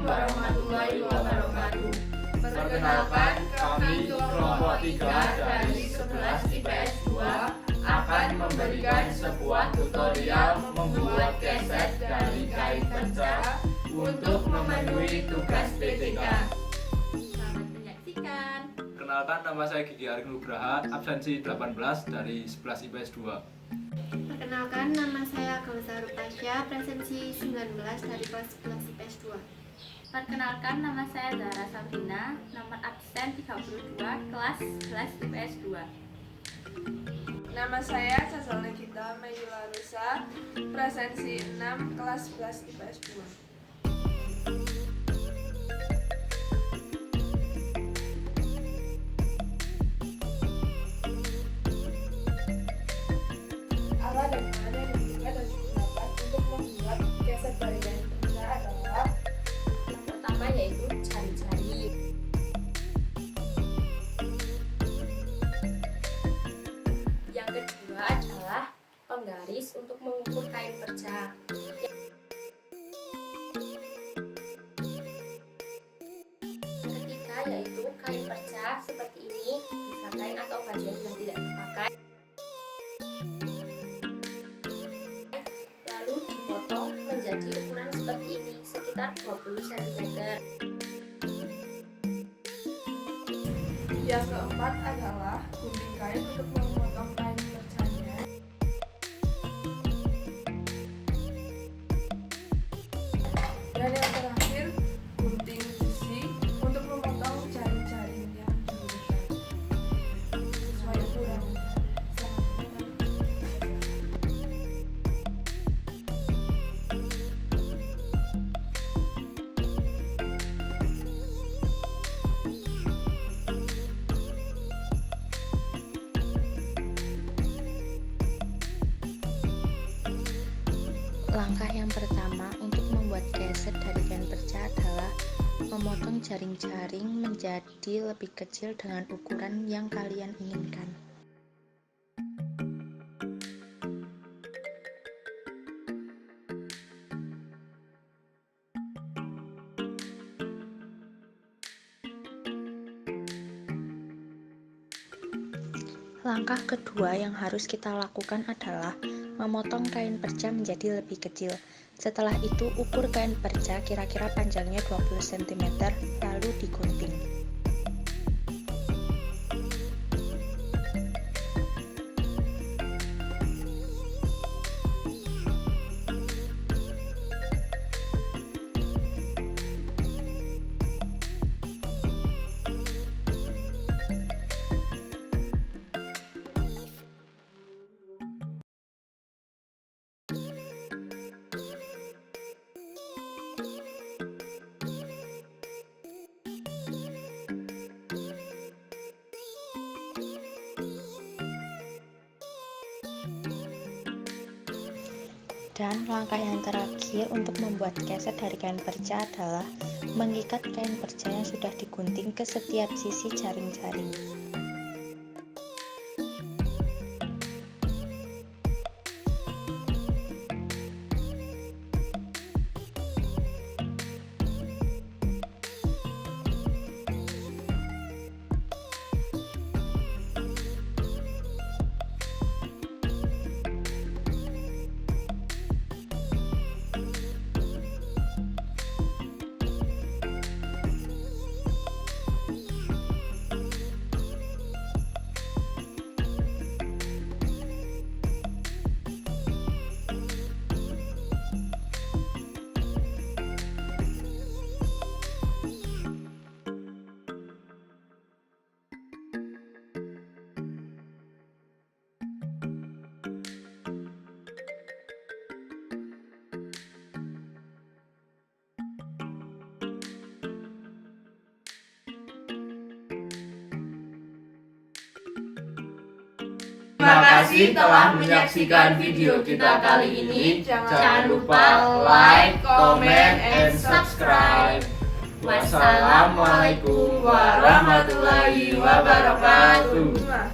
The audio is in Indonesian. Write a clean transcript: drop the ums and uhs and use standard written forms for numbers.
warahmatullahi wabarakatuh. Perkenalkan, kami kelompok 3 dari 11 IPS 2 akan memberikan sebuah tutorial membuat keset dari kain perca untuk memenuhi tugas PTK. Selamat menyaksikan. Perkenalkan, nama saya Gigi Arik Nugraha, absensi 18 dari 11 IPS 2. Perkenalkan, nama saya Kausar Pasya, presensi 19 dari kelas 11 IPS 2. Perkenalkan, nama saya Cara Sabrina, nomor absen 32, kelas 11 IPS 2. Nama saya Sasal Nikita Mayula Rusa, presensi 6, kelas 11 IPS 2. Alat dan bahan yang dibutuhkan dan digunakan untuk membuat keset dari kain perca adalah Yang pertama yaitu jari-jari. Yang kedua adalah penggaris untuk mengukur kain perca. Yang ketiga yaitu kain perca seperti ini, bisa kain atau bagian yang tidak dipakai. Lalu dipotong menjadi ukuran seperti ini, sekitar 20 cm. Yang keempat adalah gunting kain untuk memotong kain percanya. Dan yang terakhir, gunting besi untuk memotong jaring-jaring yang dibutuhkan sesuai ukuran. Langkah yang pertama untuk membuat keset dari kain perca adalah memotong jaring-jaring menjadi lebih kecil dengan ukuran yang kalian inginkan. Langkah kedua yang harus kita lakukan adalah memotong kain perca menjadi lebih kecil. Setelah itu ukur kain perca kira-kira panjangnya 20 cm, lalu digunting. Dan langkah yang terakhir untuk membuat keset dari kain perca adalah mengikat kain perca yang sudah digunting ke setiap sisi jaring-jaring. Terima kasih telah menyaksikan video kita kali ini. Jangan lupa like, comment, and subscribe. Wassalamualaikum warahmatullahi wabarakatuh.